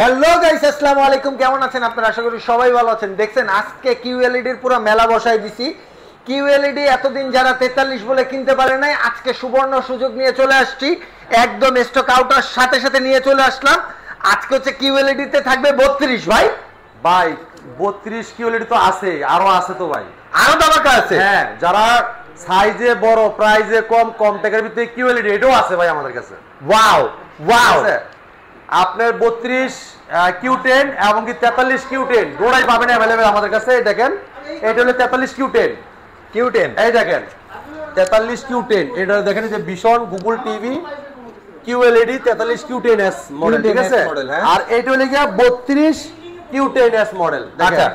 Hello guys, আসসালামু আলাইকুম। কেমন আছেন আপনারা? আশা করি সবাই ভালো আছেন। দেখছেন আজকে কিউএলইডির পুরো মেলা বসাই দিছি। কিউএলইডি এতদিন যারা 43 বলে কিনতে পারে নাই, আজকে সুবর্ণ সুযোগ নিয়ে চলে আসছি। একদম স্টক আউটার সাথে সাথে নিয়ে চলে আসলাম। আজকে হচ্ছে কিউএলইডি তে থাকবে 32 ভাই। ভাই 32 কিউএলইডি তো আছে, আরো আছে তো ভাই, আরো দামাকা আছে। হ্যাঁ, যারা সাইজে বড়, প্রাইজে কম, কম টাকার ভিতরে কিউএলইডি এটাও আছে ভাই আমাদের কাছে। ওয়াও ওয়াও, আপনার 32 কিউ10 এবং কি 43 কিউ10 দুটোই পাবেন अवेलेबल আমাদের কাছে। এই দেখেন, এটা হলো 43 কিউ10। এই দেখেন 43 কিউ10, এটা দেখেন যে ভীষণ গুগল টিভি কিউএলইডি 43 কিউ10s মডেল, ঠিক আছে। আর এইটা হলো গিয়া 32 কিউ10s মডেল। দেখেন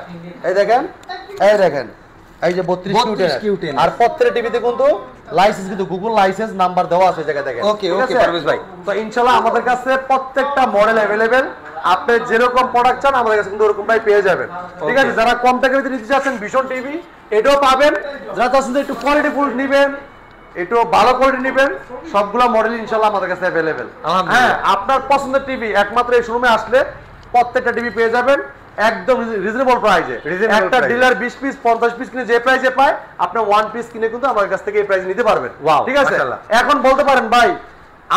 এই দেখেন, এই দেখেন এই যে 32 কিউ10। আর প্রত্যেকটা টিভিতে কিন্তু লাইসেন্স, কিন্তু গুগল লাইসেন্স নাম্বার দেওয়া আছে জায়গা দেখেন। ওকে ওকে পারভেজ ভাই। তো ইনশাআল্লাহ আমাদের কাছে প্রত্যেকটা মডেল अवेलेबल। আপনি যেরকম প্রোডাক্ট চান আমাদের কাছে কিন্তু ওরকমটাই পেয়ে যাবেন, ঠিক আছে। যারা কম টাকার ভিতরে নিতে চাচ্ছেন ভীষণ টিভি, এটাও পাবেন। যারা চাচ্ছেন একটু কোয়ালিটি ফুল নেবেন, একটু ভালো কোয়ালিটি নেবেন, সবগুলো মডেল ইনশাআল্লাহ আমাদের কাছে अवेलेबल। হ্যাঁ, আপনার পছন্দের টিভি একমাত্র এই শোরুমে আসলে প্রত্যেকটা টিভি পেয়ে যাবেন একদম রিজনেবল প্রাইসে। একটা ডিলার 20 পিস 50 পিস কিনে যে প্রাইসে পায়, আপনি 1 পিস কিনে কিন্তু আমাদের কাছ থেকে এই প্রাইসে নিতে পারবেন, ঠিক আছে। এখন বলতে পারেন ভাই,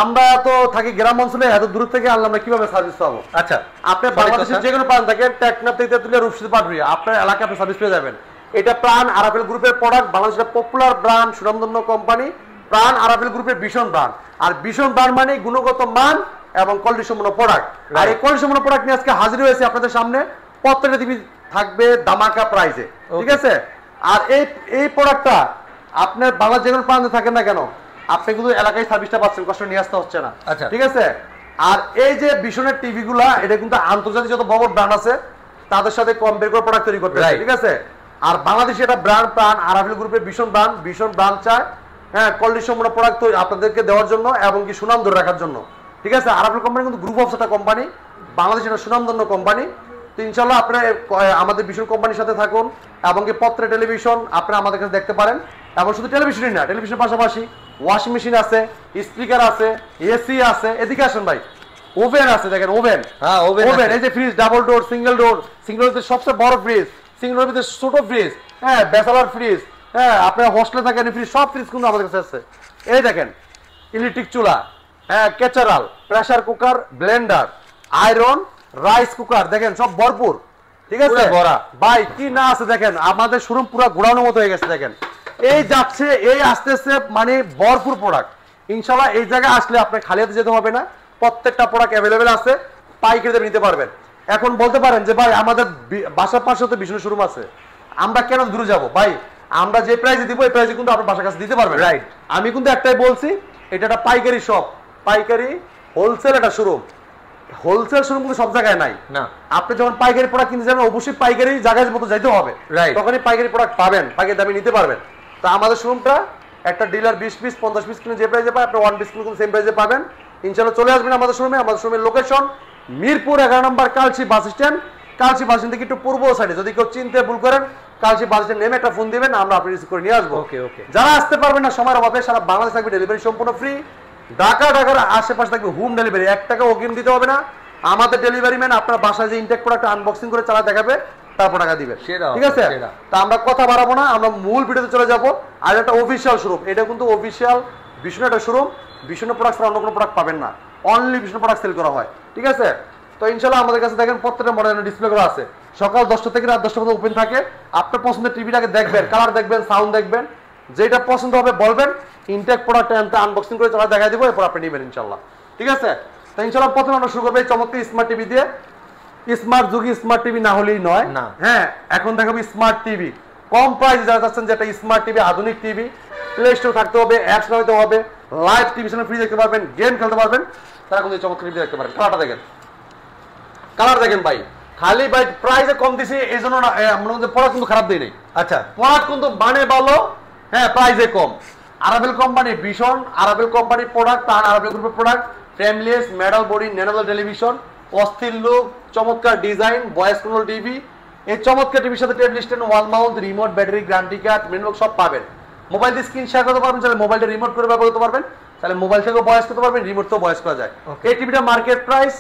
আমরা তো থাকি গ্রাম অঞ্চলে, এত দূর থেকে আনলাম না, কিভাবে সার্ভিস পাবো? আচ্ছা, আপনি বাংলাদেশের যে কোনো প্রান্ত থেকে টেকনাফ থেকে তুলে রূপসী পাটরি আপনার এলাকায় আপনি সার্ভিস পেয়ে যাবেন। এটা প্রাণ আরাফেল গ্রুপের প্রোডাক্ট, বাংলাদেশের পপুলার ব্র্যান্ড, সুনামধন্য কোম্পানি প্রাণ আরাফেল গ্রুপের ভীষণ ব্র্যান্ড। আর ভীষণ ব্র্যান্ড মানে গুণগত মান এবং কোয়ালিটি সম্পন্ন প্রোডাক্ট। আর এই কোয়ালিটি সম্পন্ন প্রোডাক্ট নিয়ে আজকে হাজির হয়েছে আপনাদের সামনে। প্রত্যেকটা টিভি থাকবে দামাকা প্রাইসে, ঠিক আছে। আর এই প্রোডাক্টটা আপনার বাংলাদেশ যে কোনো প্রান্তে থাকেন না কেন, আপনি কিন্তু এলাকায় সার্ভিসটা পাচ্ছেন, কষ্ট নিয়ে আসতে হচ্ছে না, ঠিক আছে। আর এই যে ভীষণের টিভি গুলা, এটা কিন্তু আন্তর্জাতিক যত বড় ব্র্যান্ড আছে তাদের সাথে কম বের করে প্রোডাক্ট তৈরি করতে হয়, ঠিক আছে। আর বাংলাদেশে এটা ব্র্যান্ড প্রাণ আরাফেল গ্রুপের ভীষণ ব্র্যান্ড চায়, হ্যাঁ, কোয়ালিটি সম্পন্ন প্রোডাক্ট আপনাদেরকে দেওয়ার জন্য এবং কি সুনাম ধরে রাখার জন্য, ঠিক আছে। আরাফেল কোম্পানি কিন্তু গ্রুপ অফ একটা কোম্পানি, বাংলাদেশের একটা সুনামধন্য কোম্পানি। তো ইনশাল্লাহ আপনারা আমাদের ভীষণ কোম্পানির সাথে থাকুন এবং কি পত্রে টেলিভিশন আপনারা আমাদের কাছে দেখতে পারেন। এবং শুধু টেলিভিশনই না, টেলিভিশনের পাশাপাশি ওয়াশিং মেশিন আছে, স্পিকার আছে, এসি আছে। এদিকে আসেন ভাই, ওভেন আছে, দেখেন ওভেন, হ্যাঁ ওভেন। এই যে fridge, double door, single door, single door সবচেয়ে বড় ফ্রিজ, সিঙ্গেল ডোর ভিতরে ছোট ফ্রিজ, হ্যাঁ ব্যাচেলর ফ্রিজ, হ্যাঁ আপনার হোস্টেলে থাকেন ফ্রিজ, সব ফ্রিজ কিন্তু আমাদের কাছে আছে। এই দেখেন ইলেকট্রিক চুলা, হ্যাঁ ক্যাচারাল, pressure cooker, blender, iron, rice cooker, দেখেন সব ভরপুর, ঠিক আছে। ভাই কি না আছে দেখেন, আমাদের শোরুম পুরো ঘোরানোর মতো হয়ে গেছে। দেখেন এই যাচ্ছে, এই আসতেছে, মানে ভরপুর প্রোডাক্ট। ইনশাল্লাহ এই জায়গায় আসলে আপনি খালি হাতে যেতে হবে না, প্রত্যেকটা প্রোডাক্ট অ্যাভেলেবেল আছে, পাইকারিতে নিতে পারবেন। এখন বলতে পারেন যে ভাই আমাদের বাসার পাশে তো ভীষণ শোরুম আছে, আমরা কেন দূরে যাব? ভাই আমরা যে প্রাইসে দিব এই প্রাইসে কিন্তু আপনার বাসার কাছে দিতে পারবেন, রাইট। আমি কিন্তু একটাই বলছি, এটা একটা পাইকারি শপ, পাইকারি হোলসেল একটা শোরুম। হোলসেল শোরুম কিন্তু সব জায়গায় নাই না। আপনি যখন পাইকারি প্রোডাক্ট কিনতে যাবেন অবশ্যই পাইকারি জায়গায় মতো যাইতে হবে, তখনই পাইকারি প্রোডাক্ট পাবেন, পাইকারি দামে নিতে পারবেন। তা আমাদের শোরুমটা একটা ডিলার 20 পিস 50 পিস কিনে যে প্রাইসে পায়, আপনি 1 পিস কিনে সেম প্রাইসে পাবেন। ইনশাআল্লাহ চলে আসবেন আমাদের শোরুমে। আমাদের শোরুমের location Mirpur 11 number Kalshi bus stand. Kalshi bus stand থেকে একটু পূর্ব সাইডে, যদি কেউ চিনতে ভুল করেন কালচি বাস স্ট্যান্ড নেমে একটা ফোন দিবেন, আমরা আপনি রিসিভ করে নিয়ে আসবো। যারা আসতে পারবেন না সময়ের অভাবে, সারা বাংলাদেশ থাকবে ডেলিভারি সম্পূর্ণ ফ্রি। ঢাকার আশেপাশে থাকবে হোম ডেলিভারি, 1 টাকা অগ্রিম দিতে হবে না। আমাদের ডেলিভারি ম্যান আপনার বাসায় যে ইনটেক প্রোডাক্ট আনবক্সিং করে চালা দেখাবে, তারপর টাকা দিবেন, ঠিক আছে। তা আমরা কথা বাড়াবো না, আমরা মূল ভিডিওতে চলে যাব। আর একটা অফিসিয়াল শোরুম, এটা কিন্তু অফিসিয়াল ভীষণ একটা শোরুম। ভীষণ প্রোডাক্ট ছাড়া অন্য কোনো প্রোডাক্ট পাবেন না, অনলি ভীষণ প্রোডাক্ট সেল করা হয়, ঠিক আছে। তো ইনশাআল্লাহ আমাদের কাছে দেখেন প্রত্যেকটা মডেলের ডিসপ্লে করা আছে। সকাল 10টা থেকে রাত 10টা পর্যন্ত ওপেন থাকে। আপনার পছন্দের টিভিটাকে দেখবেন, কালার দেখবেন, সাউন্ড দেখবেন, যেটা পছন্দ হবে বলবেন, ইনটেক প্রোডাক্ট আনবক্সিং করে চালা দেখা দিব, এরপর আপনি নেবেন ইনশাআল্লাহ, ঠিক আছে। তো ইনশাআল্লাহ প্রথমে আমরা শুরু করবো এই চমৎকার স্মার্ট টিভি দিয়ে। স্মার্ট যুগে স্মার্ট টিভি না হলেই নয়, হ্যাঁ এখন দেখাবো স্মার্ট টিভি। কম প্রাইসে যারা চাচ্ছেন যে একটা স্মার্ট টিভি, আধুনিক টিভি, প্লে স্টোর থাকতে হবে, অ্যাপস চালাতে হবে, লাইভ টিভি ফ্রি দেখতে পারবেন, গেম খেলতে পারবেন, তারা কিন্তু চমৎকার টিভি দেখতে পারেন। কালারটা দেখেন, কালার দেখেন ভাই, খালি ভাই প্রাইসে কম দিছি এই জন্য না, আমরা কিন্তু প্রোডাক্ট কিন্তু খারাপ দিই নাই। আচ্ছা, প্রোডাক্ট কিন্তু মানে ভালো, হ্যাঁ প্রাইসে কম। আরাফেল কোম্পানি ভীষণ, আরাফেল কোম্পানির প্রোডাক্ট, আর আরাফেল গ্রুপের প্রোডাক্ট, ফ্রেমলেস মেটাল বডি ন্যানোবল টেলিভিশন, অস্থির লুক, চমৎকার ডিজাইন, ভয়েস কন্ট্রোল টিভি। এই চমৎকার টিভির সাথে table stand, wall mount, remote, battery, guarantee card, menu box সব পাবেন। মোবাইল দিয়ে স্ক্রিন শেয়ার করতে পারবেন, তাহলে মোবাইলটা রিমোট করে ব্যবহার করতে পারবেন, তাহলে মোবাইল থেকেও ভয়েস করতে পারবেন, রিমোট থেকেও ভয়েস করা যায়। এই টিভিটা মার্কেট প্রাইস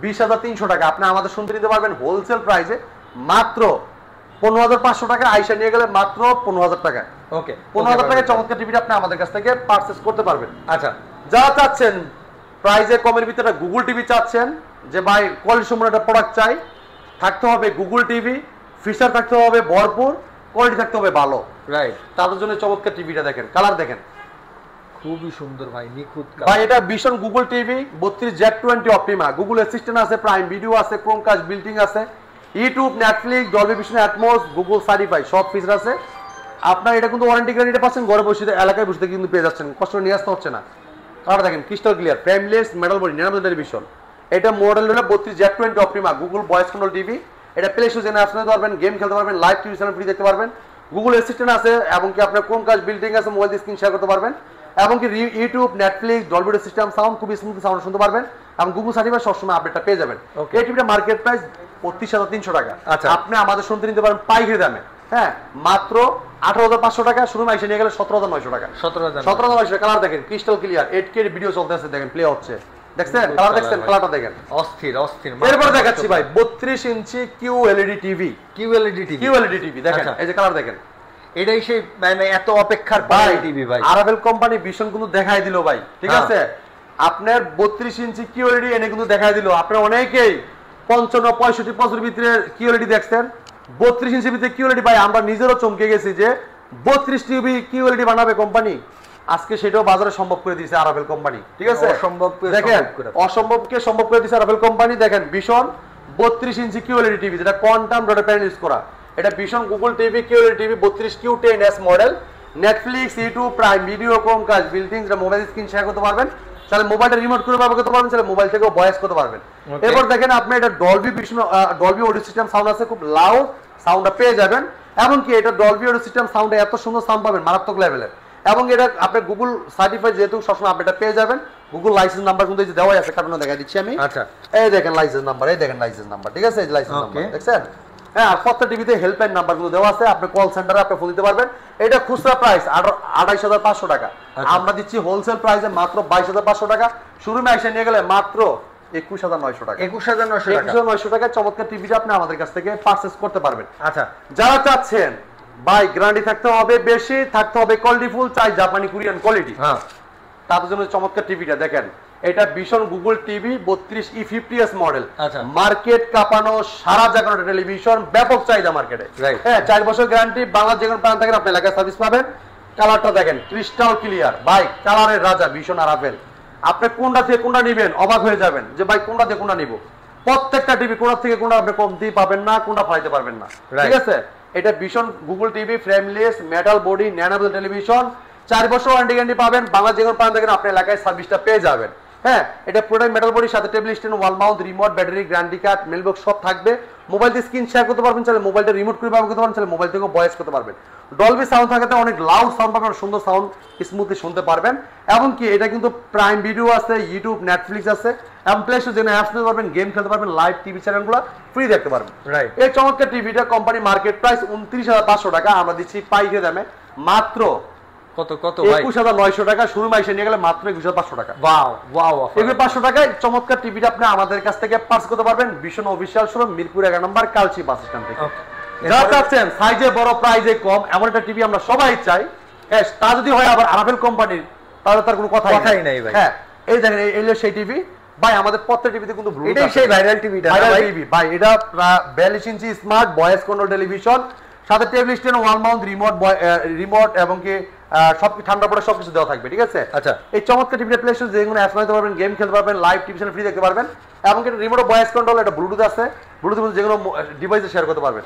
20,300 টাকা আপনি আমাদের শুনতে নিতে পারবেন হোলসেল প্রাইসে মাত্র 15,500 টাকা, আইসা নিয়ে গেলে মাত্র 15,000 টাকা। ওকে, 15,000 টাকায় চমৎকার টিভিটা আপনি আমাদের কাছ থেকে পারচেজ করতে পারবেন। আচ্ছা, যারা চাচ্ছেন প্রাইজে কমের ভিতরে গুগল টিভি চাচ্ছেন, যে ভাই কোয়ালিটি সম্পন্ন একটা প্রোডাক্ট চাই, থাকতে হবে গুগল টিভি, ফিচার থাকতে হবে ভরপুর, কোয়ালিটি থাকতে হবে ভালো, রাইট, তাদের জন্য চমৎকার টিভিটা দেখেন, কালার দেখেন খুবই সুন্দর ভাই, নিখুঁত ভাই। এটা ভীষণ Google TV 32Z20 Optima, Google assistant আছে, প্রাইম ভিডিও আছে, ক্রোমকাস্ট বিল্টিং আছে, YouTube, Netflix, Dolby vision, atoms, Google certify সব ফিচার আছে। আপনার এটা কিন্তু ওয়ারেন্টি গ্যারান্টি পাচ্ছেন, ঘরে বসে এলাকায় বসে কিন্তু পেয়ে যাচ্ছেন, কষ্ট নিয়ে আসতে হচ্ছে না। কালার দেখেন crystal clear, frameless, metal body, nano television. এটা মডেল হলো 32Z20 Optima, Google voice control TV. এটা প্লে স্টোর জেনে আসতে পারবেন, গেম খেলতে পারবেন, লাইভ টিভি চ্যানেল ফ্রি দেখতে পারবেন, গুগল অ্যাসিস্ট্যান্ট আছে, এবং কি আপনার ক্রোমকাস্ট বিল্ডিং আছে, মোবাইল দিয়ে স্ক্রিন শেয়ার করতে পারবেন, এবং কি YouTube, Netflix, Dolby system sound খুব স্মুথ সাউন্ড শুনতে পারবেন, এবং গুগল সার্টিফাই সবসময় আপডেটটা পেয়ে যাবেন। এই টিভিটা মার্কেট প্রাইস 32,300 টাকা। আচ্ছা, আপনি আমাদের শুনতে নিতে পারেন পাইকারি দামে, হ্যাঁ, মাত্র 18,500 টাকা, শুরু মাইসে নিয়ে গেলে 17,900 টাকা। 17,900। কালার দেখেন ক্রিস্টাল ক্লিয়ার, 8K ভিডিও চলতে আছে, দেখেন প্লে হচ্ছে, দেখছেন কালার, দেখছেন কালারটা দেখেন, অস্থির অস্থির। এরপর দেখাচ্ছি ভাই 32 ইঞ্চি QLED টিভি, QLED টিভি দেখেন, এই যে কালার দেখেন, এটাই সেই মানে এত অপেক্ষার ভাই টিভি ভাই। আরাভেল কোম্পানি ভীষণ কিন্তু দেখাই দিল ভাই, ঠিক আছে, আপনার 32 ইঞ্চি QLED এনে কিন্তু দেখাই দিল। আপনারা অনেকেই 55-65 বছর ভিতরে QLED দেখছেন, 32 ইঞ্চি ভিতরে QLED ভাই আমরা নিজেরও চমকে গেছি যে 32 টিভি QLED বানাবে কোম্পানি, আজকে সেটাও বাজারে সম্ভব করে দিয়েছে আরাভেল কোম্পানি, ঠিক আছে, দেখেন অসম্ভবকে সম্ভব করে দিয়েছে আরাভেল কোম্পানি। দেখেন ভীষণ 32 ইঞ্চি QLED টিভি, যেটা কোয়ান্টাম ডট প্যানেল ইউজ করা, এটা ভীষণ Google TV QLED TV 32Q10S model, Netflix, YouTube, Prime Video, Chromecast বিল্টিং, যেটা মোবাইল স্ক্রিন শেয়ার করতে পারবেন, তাহলে মোবাইলটা রিমোট করে ব্যবহার করতে পারবেন, তাহলে মোবাইল থেকেও ভয়েস করতে পারবেন। এরপর দেখেন আপনি এটা ডলবি অডিও সিস্টেম সাউন্ড আছে, খুব লাউড সাউন্ডটা পেয়ে যাবেন, এমনকি এটা ডলবি অডিও সিস্টেম সাউন্ডে এত সুন্দর সাউন্ড পাবেন মারাত্মক লেভেলের, এবং এটা আপনার গুগল সার্টিফাইড যেহেতু সবসময় আপডেটটা পেয়ে যাবেন। গুগল লাইসেন্স নাম্বার কিন্তু এই যে দেওয়াই আছে, কারণে দেখা দিচ্ছি আমি। আচ্ছা, এই দেখেন লাইসেন্স নাম্বার, এই দেখেন লাইসেন্স নাম্বার, ঠিক আছে, এই লাইসেন্স নাম্বার দেখছেন, হ্যাঁ, আর প্রত্যেক টিভিতে হেল্পলাইন নাম্বারগুলো দেওয়া আছে, আপনি কল সেন্টারে আপনি ফোন দিতে পারবেন। এটা খুচরা প্রাইস 28,500 টাকা, আমরা দিচ্ছি হোলসেল প্রাইসে মাত্র 22,500 টাকা, শোরুমে এসে নিয়ে গেলে মাত্র 21,900 টাকা। 21,900 টাকা চমৎকার টিভিটা আপনি আমাদের কাছ থেকে পারচেজ করতে পারবেন। আচ্ছা, যারা চাচ্ছেন ভাই গ্যারান্টি থাকতে হবে, বেশি থাকতে হবে, কোয়ালিটি ফুল, চাই জাপানি কোরিয়ান কোয়ালিটি, হ্যাঁ, তাদের জন্য চমৎকার টিভিটা দেখেন, এটা ভীষণ Google TV 32E50S model, market কাঁপানো, সারা জাগানো টেলিভিশন, ব্যাপক চাহিদা মার্কেটে, হ্যাঁ, 4 বছর গ্যারান্টি, বাংলা যে কোনো প্রান্ত থাকেন আপনি এলাকায় সার্ভিস পাবেন। কালারটা দেখেন ক্রিস্টাল ক্লিয়ার ভাই, কালারের রাজা ভীষণ আরাভেল। আপনি কোনটা থেকে কোনটা নিবেন অবাক হয়ে যাবেন যে ভাই কোনটা থেকে কোনটা নিব, প্রত্যেকটা টিভি কোনটা থেকে কোনটা আপনি কমতি পাবেন না, কোনটা ফাইতে পারবেন না, ঠিক আছে। এটা ভীষণ Google TV, frameless, metal body, nano television, 4 বছর ওয়ারেন্টি গ্যারান্টি পাবেন, বাংলা যে কোনো প্রান্ত থেকে আপনি এলাকায় সার্ভিসটা পেয়ে যাবেন, হ্যাঁ। এটা পুরোটাই মেটাল বডির সাথে table stand, wall mount, remote, battery, guarantee card, মেলবক্স সব থাকবে। মোবাইল দিয়ে স্ক্রিন শেয়ার করতে পারবেন, চাইলে মোবাইলটা রিমোট করে ব্যবহার করতে পারবেন, চাইলে মোবাইল থেকেও ভয়েস করতে পারবেন। ডলবি সাউন্ড থাকাতে অনেক লাউড সাউন্ড পাবেন, সুন্দর সাউন্ড স্মুথলি শুনতে পারবেন। এমনকি এটা কিন্তু প্রাইম ভিডিও আছে, ইউটিউব, নেটফ্লিক্স আছে, এবং প্লে স্টোর যেখানে অ্যাপস নিতে পারবেন, গেম খেলতে পারবেন, লাইভ টিভি চ্যানেলগুলো ফ্রি দেখতে পারবেন। এই চমৎকার টিভিটা কোম্পানি মার্কেট প্রাইস 29,500 টাকা, আমরা দিচ্ছি পাইকারি দামে মাত্র কত কত 21,900 টাকা, শুরু মাইসে নিয়ে গেলে মাত্র 21,500 টাকা। ওয়াও ওয়াও, 21,500 টাকায় চমৎকার টিভিটা আপনি আমাদের কাছ থেকে পার্স করতে পারবেন, ভীষণ official showroom, Mirpur 11 number, Kalshi bus stand থেকে। যারা চাচ্ছেন সাইজে বড়, প্রাইজে কম, এমন একটা টিভি আমরা সবাই চাই, হ্যাঁ, তা যদি হয় আবার আরাভেল কোম্পানির, তাহলে তার কোনো কথাই নাই ভাই। হ্যাঁ, এই দেখেন এই সেই টিভি ভাই, আমাদের প্রত্যেক টিভিতে কিন্তু এটাই সেই ভাইরাল টিভিটা, ভাইরাল টিভি ভাই। এটা 42 ইঞ্চি স্মার্ট ভয়েস কন্ট্রোল টেলিভিশন, সাথে table stand, wall mount, remote এবং কি সব ঠান্ডা পড়ে সবকিছু দেওয়া থাকবে, ঠিক আছে। আচ্ছা, এই চমৎকার টিভিটা প্লে স্টোর যেগুলো অ্যাপস নিতে পারবেন, গেম খেলতে পারবেন, লাইভ টিভি চ্যানেল ফ্রি দেখতে পারবেন, এবং কি রিমোট ভয়েস কন্ট্রোল, এটা ব্লুটুথ আছে, ব্লুটুথ যেগুলো ডিভাইসে শেয়ার করতে পারবেন।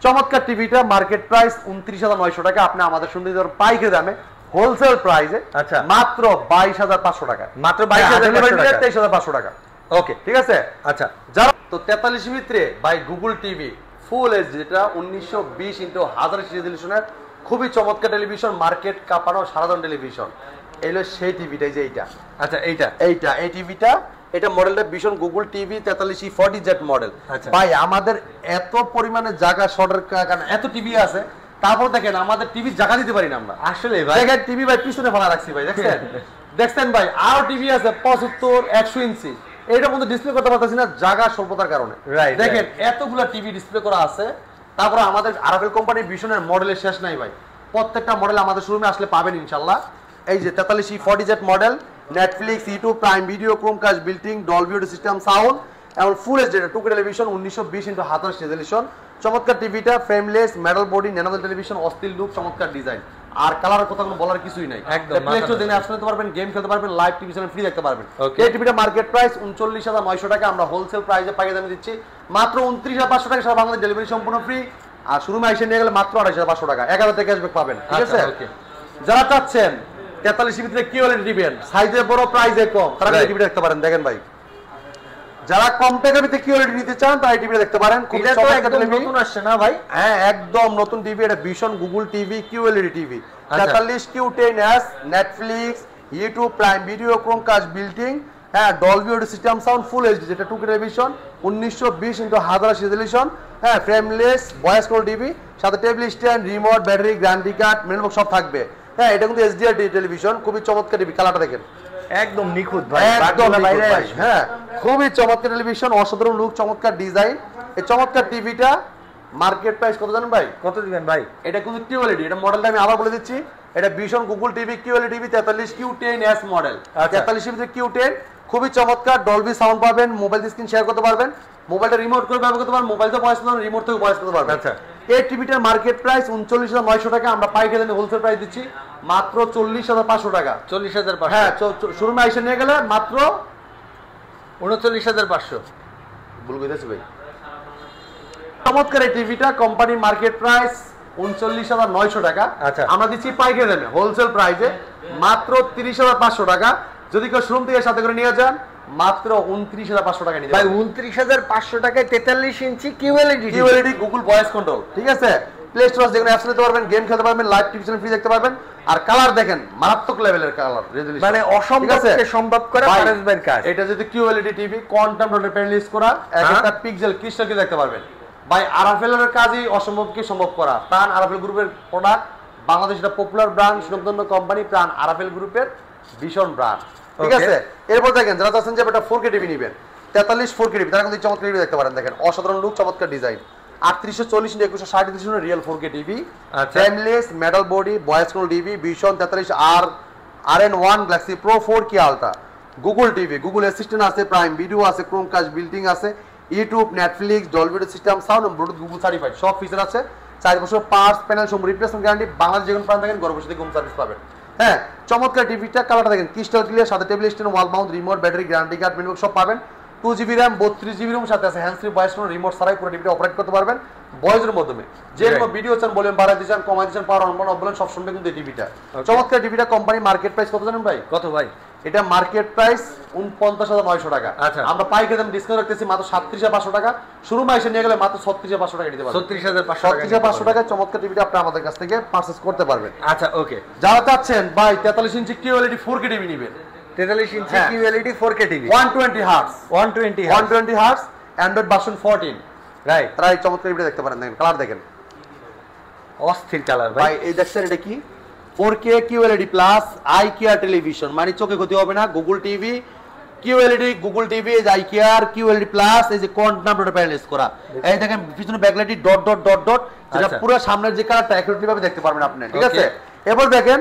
চমৎকার টিভিটা মার্কেট প্রাইস 29,900 টাকা, আপনি আমাদের শুনতে পাইকারি দামে হোলসেল প্রাইসে আচ্ছা মাত্র 22,500 টাকা, মাত্র 22,500 টাকা। ওকে, ঠিক আছে। আচ্ছা, যারা তো 43 ভিতরে by Google TV full HD, যেটা 1920x1000 রেজোলিউশনের খুবই চমৎকার টেলিভিশন, মার্কেট কাঁপানো সাধারণ টেলিভিশন, এলো সেই টিভিটাই যে এইটা। আচ্ছা, এই টিভিটা, এটা মডেলটা ভীষণ গুগল টিভি 43E40Z মডেল। ভাই আমাদের এত পরিমাণে জায়গা শর্টের কারণে এত টিভি আছে, তারপর দেখেন আমাদের টিভি জায়গা দিতে পারি না আমরা, আসলে ভাই দেখেন টিভি ভাই পিছনে ফেলা রাখছি ভাই, দেখছেন দেখছেন ভাই, আরো টিভি আছে 75, 100 ইঞ্চি, এইটার মধ্যে ডিসপ্লে করতে পারতেছি না জায়গা স্বল্পতার কারণে। Right, দেখেন এতগুলা টিভি ডিসপ্লে করা আছে, তারপরে আমাদের আরাফেল কোম্পানির ভীষণের মডেলের শেষ নাই ভাই, প্রত্যেকটা মডেল আমাদের শোরুমে আসলে পাবেন ইনশাল্লাহ। এই যে 43 40Z model, Netflix, YouTube, Prime Video, Chromecast, built in, Dolby audio system sound এবং full HD 2K television 1920x1080 resolution. চমৎকার টিভিটা, frameless, metal body, nano television, অস্থির লুক, চমৎকার ডিজাইন। আর কালারের কথা কোনো বলার কিছুই নাই। একদম প্লে স্টোর থেকে অ্যাপস নিতে পারবেন, গেম খেলতে পারবেন, লাইভ টিভি চ্যানেল ফ্রি দেখতে পারবেন। Okay. এই টিভিটা মার্কেট প্রাইস 39,900 টাকা, আমরা হোলসেল প্রাইসে পাইয়ে দামে দিচ্ছি মাত্র 29,500 টাকা, সারা বাংলাদেশ ডেলিভারি সম্পূর্ণ ফ্রি। আর শোরুমে এসে নিয়ে গেলে মাত্র 28,500 টাকা, 11 থেকে ক্যাশব্যাক পাবেন, ঠিক আছে? আচ্ছা, okay. যারা চাচ্ছেন 43 ভিতরে কিউএলইডি দিবেন, সাইজে বড় প্রাইসে কম, তারা এই টিভিটা দেখতে পারেন। দেখেন ভাই, যারা কম টাকার ভিতরে কিউএলইডি নিতে চান তারা এই টিভিটা দেখতে পারেন। খুব এটা তো চমৎকার একদম টিভি। নতুন আসছে না ভাই? হ্যাঁ, একদম নতুন টিভি, এটা ভীষণ গুগল টিভি কিউএলইডি টিভি। আচ্ছা। 43 Q10s, Netflix, YouTube, Prime Video, Chromecast, built in, হ্যাঁ, Dolby audio system sound, full HD যেটা 2K টেলিভিশন 1920x1080 রেজোলিউশন, হ্যাঁ, ফ্রেমলেস, ভয়েস কল টিভি, সাথে table stand, remote, battery, guarantee card, menu box সব থাকবে। হ্যাঁ, এটা কিন্তু এইচডিআর টেলিভিশন, খুবই চমৎকার টিভি, কালারটা দেখেন একদম নিখুঁত ভাই, একদম বাটগুলো বাইরে নিখুঁত ভাই। আসবে। হ্যাঁ, খুবই চমৎকার টেলিভিশন, অসাধারণ লুক, চমৎকার ডিজাইন। এই চমৎকার টিভিটা মার্কেট প্রাইস কত জানেন ভাই? কত দিবেন ভাই? এটা কিন্তু কিউএলইডি, এটা মডেলটা আমি আবার বলে দিচ্ছি, এটা ভীষণ Google TV QLED TV 43 Q10s model. আচ্ছা। 43 ভিতরে Q10, খুবই চমৎকার, ডলবি সাউন্ড পাবেন, মোবাইল স্ক্রিন শেয়ার করতে পারবেন, মোবাইলটা রিমোট করে ব্যবহার করতে পারবেন, মোবাইল থেকে ভয়েস করতে পারবেন, রিমোট থেকে ভয়েস করতে পারবেন। আচ্ছা। এই টিভিটার মার্কেট প্রাইস 39,900 টাকা, আমরা পাইকারি দামে হোলসেল প্রাইস দিচ্ছি মাত্র 40,500 টাকা। 40,500। হ্যাঁ, শোরুমে এসে নিয়ে গেলে মাত্র 39,500। ভুল কইতেছি ভাই। চমৎকার এই টিভিটা কোম্পানির মার্কেট প্রাইস 39,900 টাকা, আচ্ছা। আমরা দিচ্ছি পাইকারি দামে হোলসেল প্রাইসে মাত্র 30,500 টাকা। যদি কেউ শোরুম থেকে সাথে করে নিয়ে যান মাত্র 29,500 টাকা নিতে ভাই পারবেন। 29,500 টাকায় 43 inch QLED. QLED Google voice control, ঠিক আছে? প্লে স্টোর যেখানে অ্যাপস নিতে পারবেন, গেম খেলতে পারবেন, লাইভ টিভি চ্যানেল ফ্রি দেখতে পারবেন। আর কালার দেখেন, মারাত্মক লেভেলের কালার রেজোলিউশন, মানে অসম্ভবকে সম্ভব করে ভাই, পারেশ ভাইয়ের কাজ। এটা যদি কিউএলইডি টিভি কোয়ান্টাম ডটের প্যানেলিস্ট করা, এক একটা পিক্সেল ক্রিস্টাল কি দেখতে পারবেন। ভাই, আরাফেলের কাজই অসম্ভবকে সম্ভব করা। প্রাণ আরাফেল গ্রুপের প্রোডাক্ট, বাংলাদেশের পপুলার ব্র্যান্ড, সুনামধন্য কোম্পানি প্রাণ আরাফেল গ্রুপের ভীষণ ব্র্যান্ড, ঠিক Okay. আছে? এরপর দেখেন, যারা চাচ্ছেন যে একটা 4K টিভি নেবেন, 43 4K টিভি, তারা কিন্তু এই চমৎকার টিভি দেখতে পারেন। দেখেন, অসাধারণ লুক, চমৎকার ডিজাইন, 3840 2160 রিয়েল 4K টিভি, আচ্ছা। Frameless, metal body, voice call TV, ভীষণ 43 RN1 Galaxy pro 4K ultra, Google TV, Google assistant আছে, প্রাইম ভিডিও আছে, ক্রোমকাস্ট, বিল্টিং আছে, YouTube, Netflix, Dolby audio system sound এবং ব্লুটুথ গুগল সার্টিফাইড, সব feature আছে। 4 বছর parts panel সম্পূর্ণ রিপ্লেসমেন্ট গ্যারান্টি, বাংলাদেশ যে কোনো প্রান্ত থাকেন ঘরে বসে থেকে হোম সার্ভিস পাবেন। হ্যাঁ, চমৎকার টিভিটা, কালারটা দেখেন ক্রিস্টাল ক্লিয়ার, সাথে table stand, wall mount, remote, battery, guarantee card, menu সব পাবেন। 2GB র্যাম, 32GB রুম, সাথে আছে hand free voice control, remote ছাড়াই পুরো টিভিটা অপারেট করতে পারবেন ভয়েসের মাধ্যমে। যে কোনো ভিডিও চান, বলেন বাড়াই দিচ্ছেন, কমাই দিচ্ছেন, পাওয়ার অন অফ বলেন, সব শুনবে কিন্তু এই টিভিটা। চমৎকার টিভিটা কোম্পানি মার্কেট প্রাইস কত জানেন ভাই? কত ভাই? এটা মার্কেট প্রাইস 49,900 টাকা, আচ্ছা। আমরা পাইকারি দাম ডিসকাউন্ট রাখতেছি মাত্র 37,500 টাকা। শোরুমে এসে নিয়ে গেলে মাত্র 36,500 টাকা দিতে পারবেন। 36,500 টাকা চমৎকার টিভিটা আপনি আমাদের কাছ থেকে পারচেজ করতে পারবেন। আচ্ছা, ওকে। যারা চাচ্ছেন ভাই 43 ইঞ্চি কিউএলইডি 4K টিভি নেবেন, 43 ইঞ্চি হ্যাঁ। QLED 4K TV, 120 hertz, 120 hertz, Android version 14, right. তারা এই চমৎকার টিভিটা দেখতে পারেন। দেখেন, কালার দেখেন অস্থির কালার ভাই। ভাই, এই দেখছেন এটা কি 4K QLED plus eye care television, মানে চোখে ক্ষতি হবে না। Google TV QLED, Google TV, এই যে আই কেয়ার কিউএলইডি প্লাস, এই যে কোয়ান্টাম ডট প্যানেল করা, এই দেখেন পিছনে ব্যাকলাইটটি ডট ডট ডট ডট, যেটা আচ্ছা। পুরো সামনের যে কালারটা অ্যাকুরেটলি ভাবে দেখতে পারবেন আপনি, ঠিক Okay. আছে? এবার দেখেন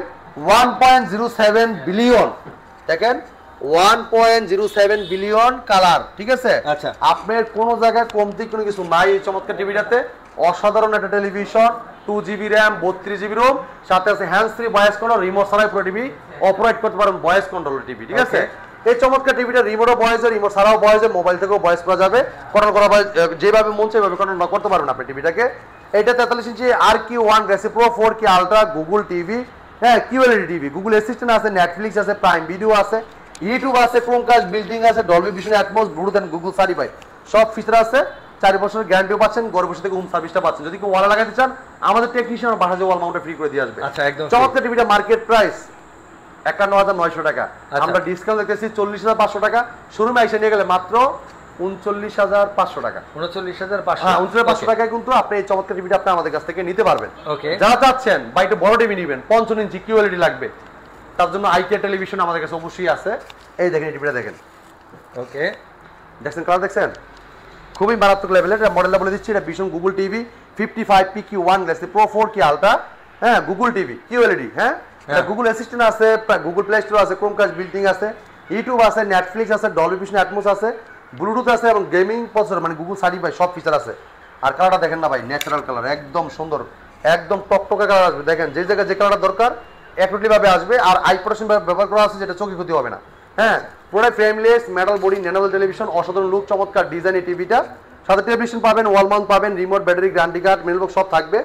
1.07 বিলিয়ন, দেখেন 1.07 বিলিয়ন কালার, ঠিক আছে? আচ্ছা। আপনার কোন জায়গায় কমতি কোনো কিছু নাই এই চমৎকার টিভিটাতে। অসাধারণ একটা television, 2GB RAM, 32GB Rome, সাথে আছে hands free voice control, remote ছাড়াই পুরো টিভি অপারেট করতে পারেন, ভয়েস কন্ট্রোল টিভি, ঠিক আছে? এই চমৎকার টিভিটা রিমোটও ভয়েসে, রিমোট ছাড়াও ভয়েসে, মোবাইল থেকেও ভয়েস করা যাবে, কন্ট্রোল করা যেভাবে মন চাই সেভাবে কন্ট্রোল করতে পারবেন আপনি টিভিটাকে। এটা 43 inch RQ1 galaxy pro 4K ultra Google TV, হ্যাঁ, কিউএলইডি টিভি, গুগল অ্যাসিস্ট্যান্ট আছে, নেটফ্লিক্স আছে, প্রাইম ভিডিও আছে, ইউটিউব আছে, ক্রোমকাস্ট, বিল্ডিং আছে, Dolby vision, Atmos, Bluetooth and Google certified, সব ফিচার আছে। 4 বছরের গ্যারান্টিও পাচ্ছেন, ঘরে বসে থেকে হোম সার্ভিসটা পাচ্ছেন। যদি কেউ ওয়াল লাগাতে চান, আমাদের টেকনিশিয়ান বাসায় ওয়াল মাউন্টে ফ্রি করে দিয়ে আসবে। আচ্ছা, একদম চমৎকার টিভিটা মার্কেট প্রাইস 51,900 টাকা, আচ্ছা। আমরা ডিসকাউন্ট দেখতেছি 40,500 টাকা। শোরুমে এসে নিয়ে গেলে মাত্র 39,500 টাকা। 39,500। হ্যাঁ, 39,500 টাকায় কিন্তু আপনি এই চমৎকার টিভিটা আপনি আমাদের কাছ থেকে নিতে পারবেন। ওকে। যারা চাচ্ছেন বা একটু বড় টিভি নেবেন, 55 ইঞ্চি কিউএলইডি লাগবে, তার জন্য আইকিয়া টেলিভিশন আমাদের কাছে অবশ্যই আছে। এই দেখেন, এই টিভিটা দেখেন, ওকে। দেখছেন কালার দেখছেন, খুবই মারাত্মক লেভেলের। এটা মডেলটা বলে দিচ্ছি, এটা ভীষণ Google TV 55 PQ1 galaxy pro 4K ultra, হ্যাঁ গুগল টিভি QLED, হ্যাঁ গুগল অ্যাসিস্ট্যান্ট আছে, গুগল প্লে স্টোর আছে, ক্রোমকাস্ট বিল্ডিং আছে, ইউটিউব আছে, নেটফ্লিক্স আছে, ডলবি ভিশন অ্যাটমস আছে, ব্লুটুথ আছে এবং গেমিং প্রসেসর মানে গুগল সার্টিফাই সব ফিচার আছে। আর কালারটা দেখেন না ভাই, ন্যাচারাল কালার, একদম সুন্দর, একদম টকটকে কালার আসবে। দেখেন যে জায়গায় যে কালারটা দরকার অ্যাকুরেটলি ভাবে আসবে। আর আই প্রোটেকশন ব্যবহার করা আছে, যেটা চোখে ক্ষতি হবে না। হ্যাঁ পুরো ফ্রেমলেস মেটাল বডি ন্যানোভেল টেলিভিশন, অসাধারণ লুক, চমৎকার ডিজাইন এই টিভিটা। সাথে টেলিভিশন পাবেন, ওয়াল মাউন্ট পাবেন, রিমোট, ব্যাটারি, গ্যারান্টি কার্ড, মেলবক্স সব থাকবে।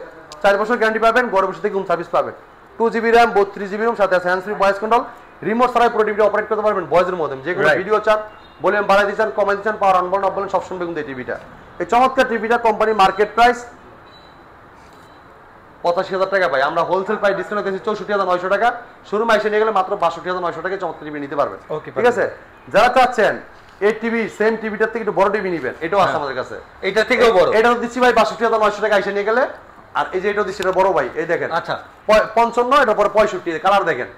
4 বছর গ্যারান্টি পাবেন, ঘরে বসে থেকে হোম সার্ভিস পাবেন। 2GB RAM 32GB ROM, সাথে আছে hands free voice control, remote ছাড়াই পুরো টিভিটা অপারেট করতে পারবেন ভয়েসের মাধ্যমে। যে কোনো ভিডিও চান, ভলিউম বাড়াই দিচ্ছেন, কমাই দিচ্ছেন, পাওয়ার অন বলেন অফ বলেন সব শুনবে কিন্তু এই টিভিটা। এই চমৎকার টিভিটা কোম্পানি মার্কেট প্রাইস 85,000 টাকা ভাই, আমরা হোলসেল প্রাইস ডিসকাউন্ট দিয়েছি 64,900 টাকা। শোরুমে এসে নিয়ে গেলে মাত্র 62,900 টাকায় চমৎকার টিভি নিতে পারবেন। ঠিক আছে, যারা চাচ্ছেন এই টিভি সেম টিভিটার থেকে একটু বড় টিভি নেবেন, এটাও আছে আমাদের কাছে, এটা থেকেও বড়। এটাও দিচ্ছি ভাই 62,900 টাকা এসে নিয়ে গেলে। আর এই যে এটাও দিচ্ছি, এটা বড় ভাই, এই দেখেন আচ্ছা 55, এটা পরে 65। কালার দেখেন,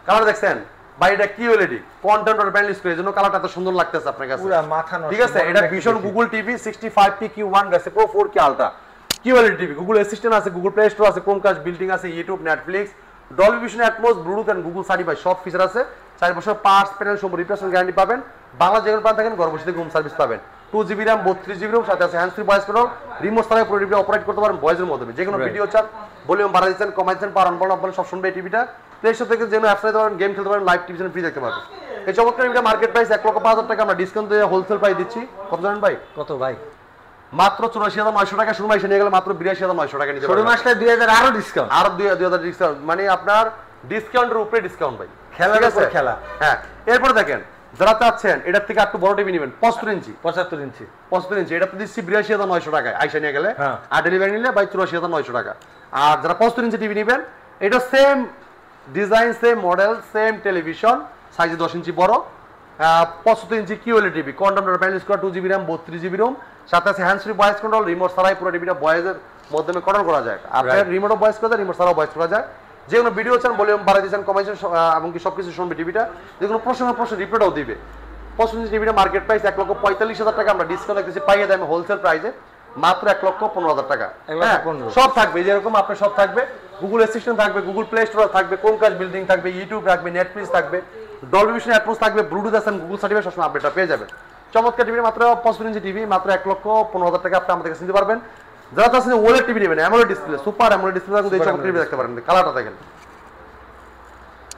কালার দেখছেন ভাই, এটা QLED কন্টেন্ট আর প্যানেল ডিসপ্লে, এজন্য কালারটা এত সুন্দর লাগতেছে আপনার কাছে, পুরো মাথা নষ্ট। ঠিক আছে, এটা ভীষণ Google TV 65 PQ1 galaxy pro 4K ultra QLED TV, Google assistant আছে, গুগল প্লে স্টোর আছে, ক্রোমকাস্ট বিল্ডিং আছে, YouTube, Netflix, Dolby vision Atmos, Bluetooth and Google certify সব ফিচার আছে। 4 বছর পার্টস প্যানেল সম্পূর্ণ রিপ্লেসমেন্ট গ্যারান্টি পাবেন। বাংলা যেগুলো পান থাকেন ঘর বসে থেকে হোম সার্ভিস পাবেন। 2GB RAM 32GB ROM, সাথে আছে hands free voice control, remote ছাড়াই পুরো টিভি অপারেট করতে পারেন ভয়েসের মাধ্যমে। যে কোনো ভিডিও চান, ভলিউম বাড়াই দিচ্ছেন, কমাই দিচ্ছেন, পাওয়ার অন বলেন অফ বলেন সব শুনবে এই টিভিটা। প্লে স্টোর থেকে যে কোনো অ্যাপস নিতে পারেন, গেম খেলতে পারেন, লাইভ টিভি ফ্রি দেখতে পারবেন। এই চমৎকার টিভিটা মার্কেট প্রাইস 1,05,000 টাকা, আমরা ডিসকাউন্ট দিয়ে হোলসেল প্রাইস দিচ্ছি। কত জানেন ভাই? কত ভাই? মাত্র 84,900 টাকা। শোরুমে এসে নিয়ে গেলে মাত্র 82,900 টাকা নিতে পারবেন। শোরুম আসলে 2000 আরো ডিসকাউন্ট, আরো 2000 ডিসকাউন্ট, মানে আপনার ডিসকাউন্টের উপরে ডিসকাউন্ট ভাই, খেলার উপর খেলা। হ্যাঁ এরপর দেখেন, যারা চাচ্ছেন এটার থেকে একটু বড় টিভি নেবেন 75 ইঞ্চি, 75 ইঞ্চি, 75 ইঞ্চি, এটা তো দিচ্ছি 82,900 টাকায় আইসা নিয়ে গেলে। হ্যাঁ। আর ডেলিভারি নিলে ভাই 84,900 টাকা। আর যারা 75 ইঞ্চি টিভি নেবেন, এটা same design, same model, same television, সাইজে 10 ইঞ্চি বড়, 75 ইঞ্চি QLED TV, content panel square, 2GB RAM 32GB ROM, সাথে আছে hands free voice control, remote ছাড়াই পুরো টিভিটা ভয়েসের মাধ্যমে কন্ট্রোল করা যায়। আপনার রিমোটও ভয়েস করা যায়, রিমোট ছাড়াও ভয়েস করা যায়। যে কোনো ভিডিও চান, ভলিউম বাড়াই দিচ্ছেন, কমাইছেন, এমনকি সবকিছু শুনবে টিভিটা। যে কোনো প্রশ্ন রিপ্লাইও দিবে। 75 ইঞ্চি টিভিটা মার্কেট প্রাইস 1,45,000 টাকা, আমরা ডিসকাউন্ট রেখেছি পাইয়ে দেয় হোলসেল প্রাইসে মাত্র 1,15,000 টাকা। সব থাকবে, যেরকম আপনার সব থাকবে, গুগল অ্যাসিস্ট্যান্ট থাকবে, গুগল প্লে স্টোর থাকবে, ক্রোমকাস্ট বিল্ডিং থাকবে, ইউটিউব থাকবে, নেটফ্লিক্স থাকবে, ডলবি ভিশন অ্যাটমস থাকবে, ব্লুটুথ আছে, গুগল সার্টিফাই সবসময় আপডেটটা পেয়ে যাবেন। চমৎকার টিভি মাত্র 75 ইঞ্চি টিভি মাত্র 1,15,000 টাকা আপনি আমাদের কাছে নিতে পারবেন। যারা চাচ্ছেন ওলেড টিভি নেবেন, AMOLED display, super AMOLED display থাকবে, এই চমৎকার টিভি দেখতে পারেন। কালারটা দেখেন,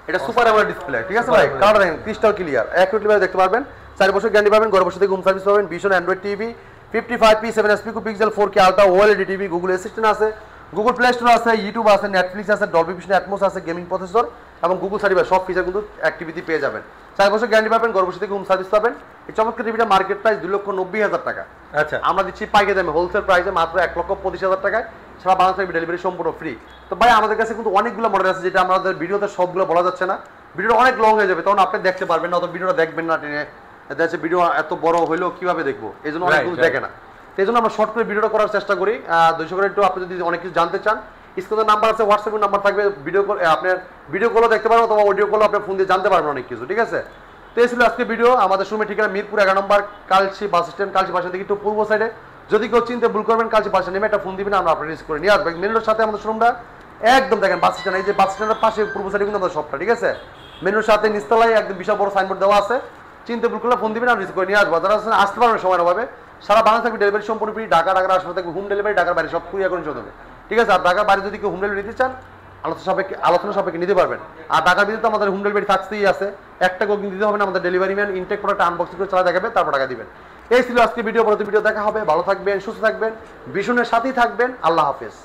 এটা সুপার অ্যামোলেড ডিসপ্লে, ঠিক আছে ভাই, কালারটা দেখেন ক্রিস্টাল ক্লিয়ার, অ্যাকুরেটলি ভাবে দেখতে পারবেন। 4 বছর গ্যারান্টি পাবেন, ঘরে বসে থেকে হোম সার্ভিস পাবেন। ভীষণ Android TV 55p7 pixel 4K ultra OLED TV, Google assistant আছে, গুগল প্লে স্টোর আছে, ইউটিউব আছে, নেটফ্লিক্স আছে, ডলবি ভিশন অ্যাটমস আছে, গেমিং প্রসেসর এবং গুগল সার্টিফাই সব ফিচার কিন্তু অ্যাক্টিভিটি পেয়ে যাবেন। 4 বছর গ্যারান্টি পাবেন, ঘরে বসে থেকে হোম সার্ভিস পাবেন। এই চমৎকার টিভিটা মার্কেট প্রাইস 2,90,000 টাকা। আচ্ছা, আমরা দিচ্ছি পাইকারি দামে হোলসেল প্রাইসে মাত্র 1,25,000 টাকায়। সারা বাংলাদেশে ডেলিভারি সম্পূর্ণ ফ্রি। তো ভাই আমাদের কাছে কিন্তু অনেকগুলো মডেল আছে, যেটা আমাদের ভিডিওতে সবগুলো বলা যাচ্ছে না, ভিডিওটা অনেক লং হয়ে যাবে, তখন আপনি দেখতে পারবেন না, অত ভিডিওটা দেখবেন না টেনে, দেখা ভিডিও এত বড় হইলেও কিভাবে দেখবো, এই জন্য অনেকগুলো দেখে না। এই জন্য আমরা শর্ট করে ভিডিওটা করার চেষ্টা করি। 200 করে একটু আপনি যদি অনেক কিছু জানতে চান, স্ক্রিনের নাম্বার আছে, হোয়াটসঅ্যাপের নাম্বার থাকবে, ভিডিও কল আপনার ভিডিও কলও দেখতে পারবেন অথবা অডিও কলও আপনি ফোন দিয়ে জানতে পারবেন অনেক কিছু, ঠিক আছে। তো এই ছিল আজকে ভিডিও। আমাদের শোরুমের ঠিকানা Mirpur 11 number, Kalshi bus stand, কালচি বাসা থেকে একটু পূর্ব সাইডে। যদি কেউ চিনতে ভুল করবেন, কালচি বাসা নেমে একটা ফোন দিবেন, আমরা আপনার রিসিভ করে নিয়ে আসবেন। মেন রোডের সাথে আমাদের শোরুমটা একদম দেখেন বাস স্ট্যান্ড, এই যে বাস স্ট্যান্ডের পাশে পূর্ব সাইডে কিন্তু আমাদের শপটা, ঠিক আছে। মেন রোডের সাথে নিচতলায় একদম বিশাল বড় সাইনবোর্ড দেওয়া আছে, চিনতে ভুল করলে ফোন দিবেন, আমরা রিসিভ করে নিয়ে আসবো। যারা আসতে পারবেন সময় হবে, সারা বাংলা থাকবে ডেলিভারি সম্পূর্ণ ফ্রি। ঢাকার আশপাশে থাকবে হোম ডেলিভারি, ঢাকার বাইরে সব কুরিয়ার করে চলবে, ঠিক আছে। আর ঢাকার বাইরে যদি কেউ হোম ডেলিভারি নিতে চান, আলোচনা সাপেক্ষে নিতে পারবেন। আর ঢাকার ভিতরে আমাদের হোম ডেলিভারি থাকতেই আছে, একটা কোকিং দিতে হবে না, আমাদের delivery man intact product unboxing করে চালা দেখাবে, তারপর টাকা দিবেন। এই ছিল আজকে ভিডিও। পরবর্তী ভিডিও দেখা হবে। ভালো থাকবেন, সুস্থ থাকবেন, ভীষণের সাথেই থাকবেন। আল্লাহ হাফেজ।